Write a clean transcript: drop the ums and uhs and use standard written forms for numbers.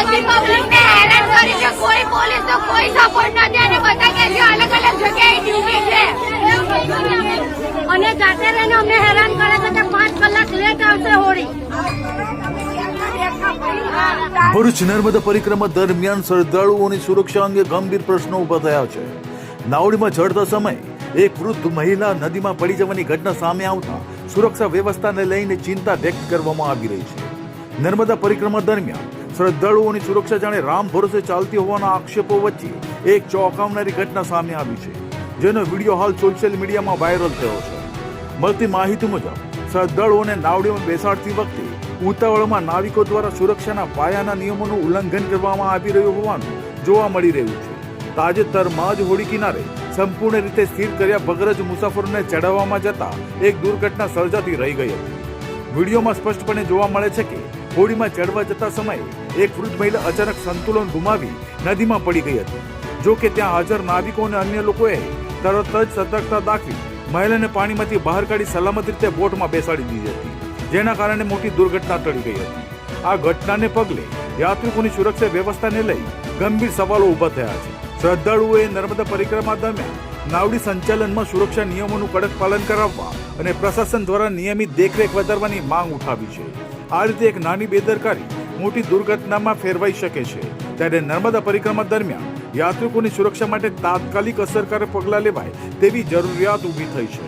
બધી પબ્લિકને હેરાન કરી છે. કોઈ પોલીસનો કોઈ સપોર્ટ નથી અને બધા કે છે અલગ અલગ જગ્યાએ ડ્યુટી છે અને જાતે રહીને અમને હેરાન કરે છે કે 5 કલાક લેટ આવશે હોળી. ભરૂચ નર્મદા પરિક્રમા દરમિયાન શ્રદ્ધાળુઓની સુરક્ષા અંગે ગંભીર પ્રશ્નો ઉભા થયા છે. નાવડીમાં ચડતા સમયે એક વૃદ્ધ મહિલા નદીમાં પડી જવાની ઘટના સામે આવતા સુરક્ષા વ્યવસ્થાને લઈને ચિંતા વ્યક્ત કરવામાં આવી રહી છે. નર્મદા પરિક્રમા દરમિયાન શ્રદ્ધાળુઓની સુરક્ષા જાણે રામ ભરોસે ચાલતી હોવાના આક્ષેપો વચ્ચે એક ચોંકાવનારી ઘટના સામે આવી છે, જેનો વિડીયો હાલ સોશિયલ મીડિયામાં વાયરલ થયો છે. મળતી માહિતી મુજબ શ્રદ્ધાળુઓને નાવડીમાં બેસાડતી વખતે ઉતાવળમાં નાવિકો દ્વારા સુરક્ષાના પાયાના નિયમોનું ઉલ્લંઘન કરવામાં આવી રહ્યું હોવાનું જોવા મળી રહ્યું છે. તાજેતરમાં જ હોડી કિનારે સંપૂર્ણ રીતે સ્થિર કર્યા વગર જ મુસાફરોને ચડાવવામાં જતા એક દુર્ઘટના સર્જાતી રહી ગઈ હતી. વિડીયોમાં સ્પષ્ટપણે જોવા મળે છે કે હોડીમાં ચડવા જતા સમયે એક વૃદ્ધ મહિલા અચાનક સંતુલન ગુમાવી નદીમાં પડી ગઈ હતી. જો કે ત્યાં હાજર નાવિકો અને અન્ય લોકોએ તરત જ સતર્કતા દાખવી મહિલાને પાણીમાંથી બહાર કાઢી સલામત રીતે બોટમાં બેસાડી દીધી હતી, જેના કારણે મોટી દુર્ઘટના ટળી ગઈ હતી. આ ઘટનાને પગલે યાત્રિકોની સુરક્ષા વ્યવસ્થાને લઈ ગંભીર સવાલો ઉભા થયા છે. શ્રદ્ધાળુઓએ નર્મદા પરિક્રમા દરમિયાન નાવડી સંચાલનમાં સુરક્ષા નિયમોનું કડક પાલન કરાવવા અને પ્રશાસન દ્વારા નિયમિત દેખરેખ વધારવાની માંગ ઉઠાવી છે. આ રીતે એક નાની બેદરકારી મોટી દુર્ઘટનામાં ફેરવાઈ શકે છે. ત્યારે નર્મદા પરિક્રમા દરમિયાન યાત્રિકોની સુરક્ષા માટે તાત્કાલિક અસરકારક પગલાં લેવાય તેવી જરૂરિયાત ઊભી થઈ છે.